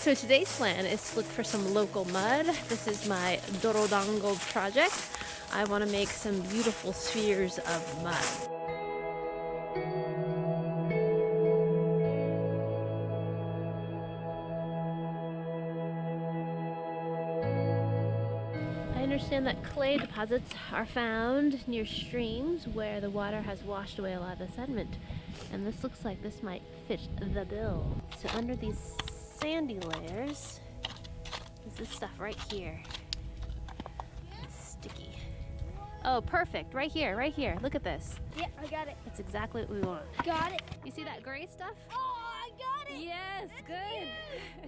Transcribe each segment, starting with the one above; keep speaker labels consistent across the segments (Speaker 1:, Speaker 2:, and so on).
Speaker 1: So today's plan is to look for some local mud. This is my Dorodango project. I want to make some beautiful spheres of mud. I understand that clay deposits are found near streams where the water has washed away a lot of the sediment. And this looks like this might fit the bill. So under these sandy layers is this stuff right here. It's sticky. Oh, perfect. Right here, right here. Look at this.
Speaker 2: Yeah, I got it.
Speaker 1: That's exactly what we want.
Speaker 2: Got it.
Speaker 1: You see that gray stuff?
Speaker 2: Oh, I got it.
Speaker 1: Yes,
Speaker 2: That's
Speaker 1: good.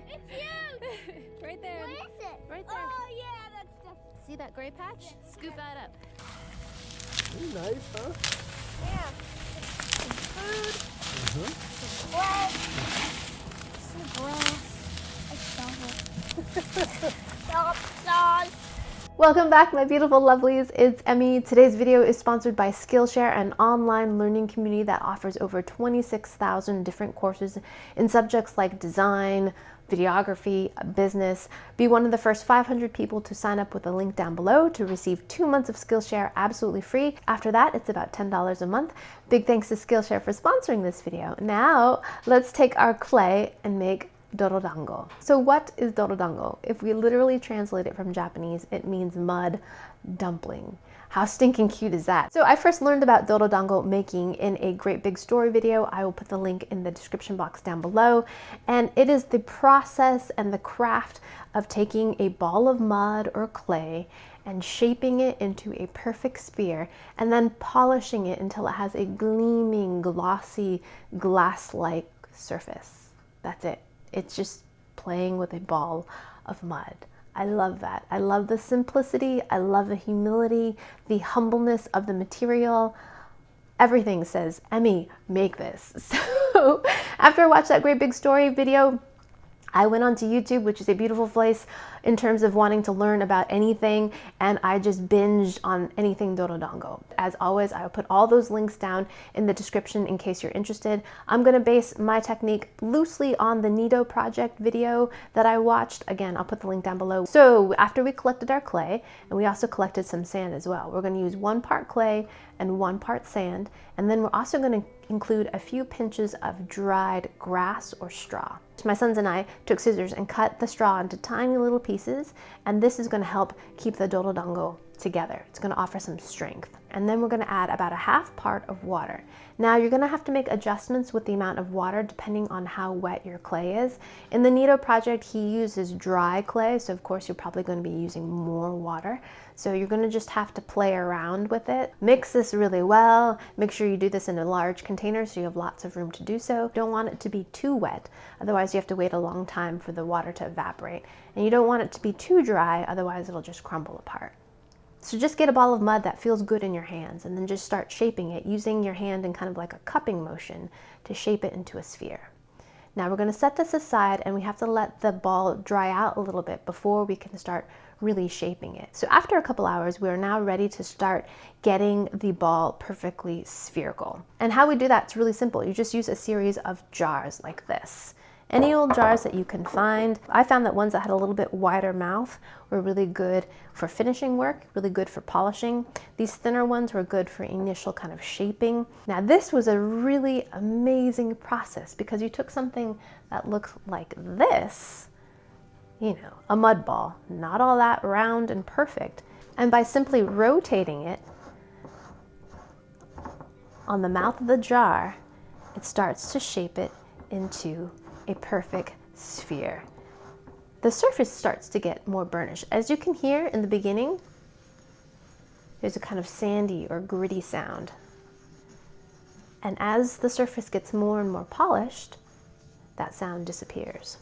Speaker 2: Huge. It's huge.
Speaker 1: Right there.
Speaker 2: Where is it?
Speaker 1: Right there.
Speaker 2: Oh, yeah, that's stuff.
Speaker 1: See that gray patch?
Speaker 2: Yeah.
Speaker 1: Scoop that up.
Speaker 3: Ooh, nice, huh?
Speaker 2: Yeah. Some food. Some grass. Chopsaws.
Speaker 4: Welcome back, my beautiful lovelies. It's Emmy. Today's video is sponsored by Skillshare, an online learning community that offers over 26,000 different courses in subjects like design, videography, business. Be one of the first 500 people to sign up with the link down below to receive 2 months of Skillshare absolutely free. After that, it's about $10 a month. Big thanks to Skillshare for sponsoring this video. Now, let's take our clay and make Dorodango. So what is Dorodango? If we literally translate it from Japanese, it means mud dumpling. How stinking cute is that? So I first learned about Dorodango making in a great big story video. I will put the link in the description box down below. And it is the process and the craft of taking a ball of mud or clay and shaping it into a perfect sphere and then polishing it until it has a gleaming, glossy, glass-like surface. That's it. It's just playing with a ball of mud. I love that. I love the simplicity. I love the humility, the humbleness of the material. Everything says, Emmy, make this. So after I watched that great big story video, I went onto YouTube, which is a beautiful place in terms of wanting to learn about anything, and I just binged on anything Dorodango. As always, I will put all those links down in the description in case you're interested. I'm going to base my technique loosely on the Nido project video that I watched. Again, I'll put the link down below. So after we collected our clay, and we also collected some sand as well, we're going to use 1 part clay and 1 part sand, and then we're also going to include a few pinches of dried grass or straw. So my sons and I took scissors and cut the straw into tiny little pieces, and this is going to help keep the Dorodango together. It's going to offer some strength. And then we're going to add about a 1/2 part of water. Now you're going to have to make adjustments with the amount of water depending on how wet your clay is. In the Nido project, he uses dry clay, so of course you're probably going to be using more water. So you're going to just have to play around with it. Mix this really well. Make sure you do this in a large container so you have lots of room to do so. Don't want it to be too wet, otherwise you have to wait a long time for the water to evaporate. And you don't want it to be too dry, otherwise it'll just crumble apart. So just get a ball of mud that feels good in your hands and then just start shaping it using your hand in kind of like a cupping motion to shape it into a sphere. Now we're going to set this aside, and we have to let the ball dry out a little bit before we can start really shaping it. So after a couple hours, we are now ready to start getting the ball perfectly spherical. And how we do that is really simple. You just use a series of jars like this. Any old jars that you can find. I found that ones that had a little bit wider mouth were really good for finishing work, really good for polishing. These thinner ones were good for initial kind of shaping. Now this was a really amazing process because you took something that looked like this, you know, a mud ball, not all that round and perfect, and by simply rotating it on the mouth of the jar, it starts to shape it into a perfect sphere. The surface starts to get more burnished. As you can hear in the beginning, there's a kind of sandy or gritty sound. And as the surface gets more and more polished, that sound disappears.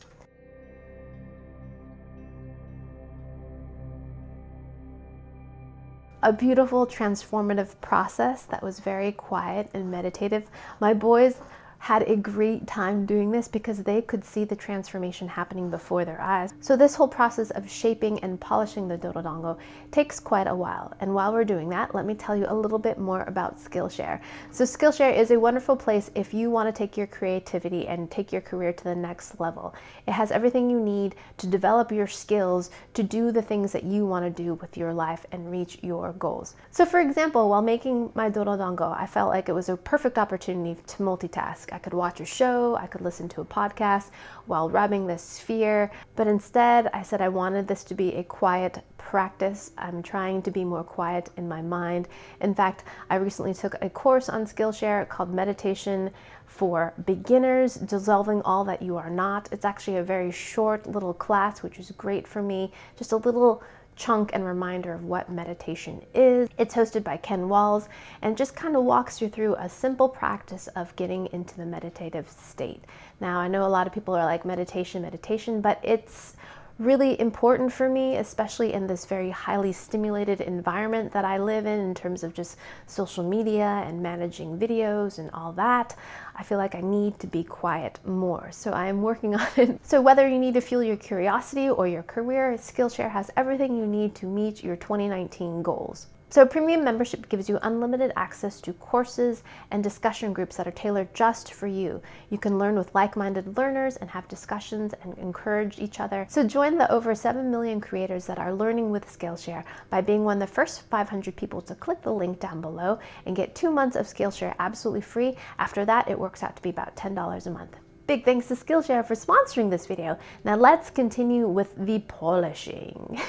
Speaker 4: A beautiful transformative process that was very quiet and meditative. My boys had a great time doing this because they could see the transformation happening before their eyes. So this whole process of shaping and polishing the Dorodango takes quite a while. And while we're doing that, let me tell you a little bit more about Skillshare. So Skillshare is a wonderful place if you want to take your creativity and take your career to the next level. It has everything you need to develop your skills to do the things that you want to do with your life and reach your goals. So for example, while making my Dorodango, I felt like it was a perfect opportunity to multitask. I could watch a show, I could listen to a podcast while rubbing this sphere, but instead I said I wanted this to be a quiet practice. I'm trying to be more quiet in my mind. In fact, I recently took a course on Skillshare called Meditation for Beginners, Dissolving All That You Are Not. It's actually a very short little class, which is great for me. Just a little chunk and reminder of what meditation is. It's hosted by Ken Walls and just kind of walks you through a simple practice of getting into the meditative state. Now, I know a lot of people are like meditation, but it's really important for me, especially in this very highly stimulated environment that I live in terms of just social media and managing videos and all that. I feel like I need to be quiet more, so I am working on it. So whether you need to fuel your curiosity or your career, Skillshare has everything you need to meet your 2019 goals. So premium membership gives you unlimited access to courses and discussion groups that are tailored just for you. You can learn with like-minded learners and have discussions and encourage each other. So join the over 7 million creators that are learning with Skillshare by being one of the first 500 people to click the link down below and get 2 months of Skillshare absolutely free. After that, it works out to be about $10 a month. Big thanks to Skillshare for sponsoring this video. Now let's continue with the polishing.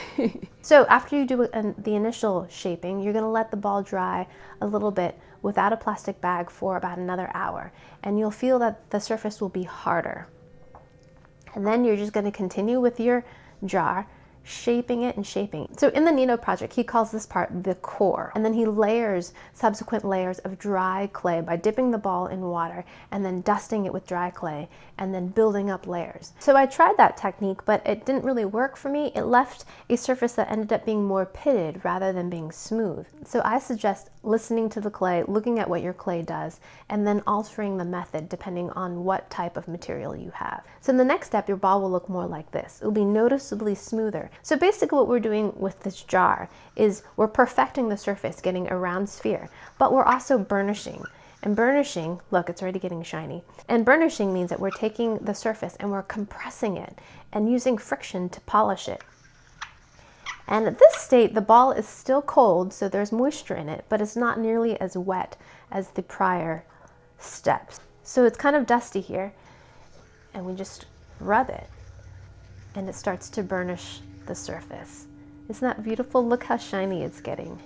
Speaker 4: So after you do the initial shaping, you're gonna let the ball dry a little bit without a plastic bag for about another hour. And you'll feel that the surface will be harder. And then you're just gonna continue with your jar, shaping it and shaping. So in the Nino project, he calls this part the core, and then he layers subsequent layers of dry clay by dipping the ball in water and then dusting it with dry clay and then building up layers. So I tried that technique, but it didn't really work for me. It left a surface that ended up being more pitted rather than being smooth. So I suggest listening to the clay, looking at what your clay does, and then altering the method depending on what type of material you have. So in the next step, your ball will look more like this. It will be noticeably smoother. So basically what we're doing with this jar is we're perfecting the surface, getting a round sphere, but we're also burnishing. And burnishing, look, it's already getting shiny. And burnishing means that we're taking the surface and we're compressing it and using friction to polish it. And at this state, the ball is still cold, so there's moisture in it, but it's not nearly as wet as the prior steps. So it's kind of dusty here, and we just rub it, and it starts to burnish the surface. Isn't that beautiful? Look how shiny it's getting.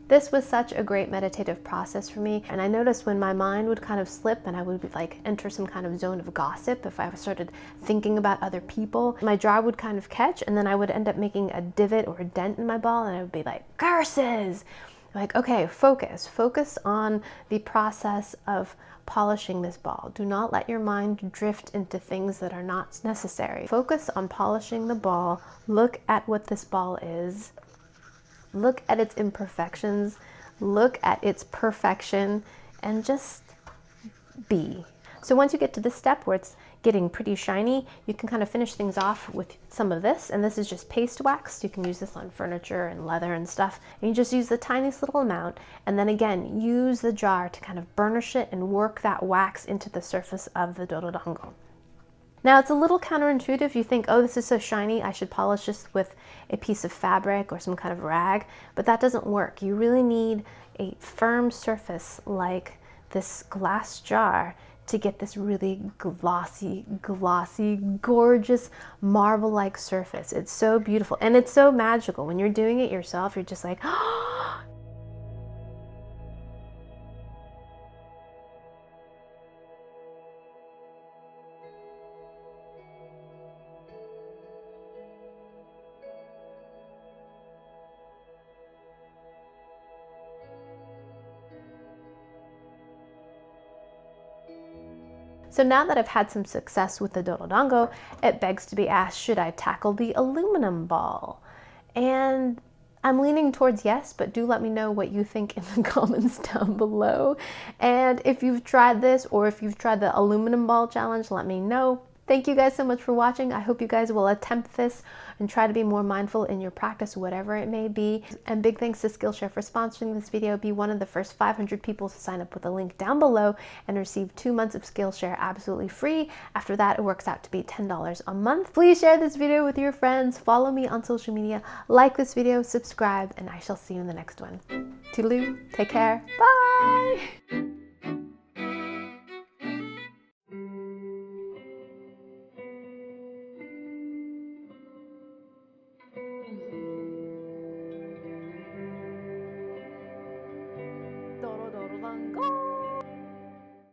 Speaker 4: This was such a great meditative process for me, and I noticed when my mind would kind of slip and I would like enter some kind of zone of gossip, if I started thinking about other people, my jar would kind of catch, and then I would end up making a divot or a dent in my ball, and I would be like, curses! Like, okay, focus on the process of polishing this ball. Do not let your mind drift into things that are not necessary. Focus on polishing the ball. Look at what this ball is. Look at its imperfections, look at its perfection, and just be. So once you get to this step where it's getting pretty shiny, you can kind of finish things off with some of this, and this is just paste wax. You can use this on furniture and leather and stuff, and you just use the tiniest little amount, and then again, use the jar to kind of burnish it and work that wax into the surface of the Dorodango. Now it's a little counterintuitive. You think, oh, this is so shiny, I should polish this with a piece of fabric or some kind of rag, but that doesn't work. You really need a firm surface like this glass jar to get this really glossy, gorgeous marble-like surface. It's so beautiful and it's so magical. When you're doing it yourself, you're just like, oh. So now that I've had some success with the Dorodango, it begs to be asked, should I tackle the aluminum ball? And I'm leaning towards yes, but do let me know what you think in the comments down below. And if you've tried this or if you've tried the aluminum ball challenge, let me know. Thank you guys so much for watching. I hope you guys will attempt this and try to be more mindful in your practice, whatever it may be. And big thanks to Skillshare for sponsoring this video. Be one of the first 500 people to sign up with a link down below and receive 2 months of Skillshare absolutely free. After that, it works out to be $10 a month. Please share this video with your friends, follow me on social media, like this video, subscribe, and I shall see you in the next one. Toodaloo, take care, bye!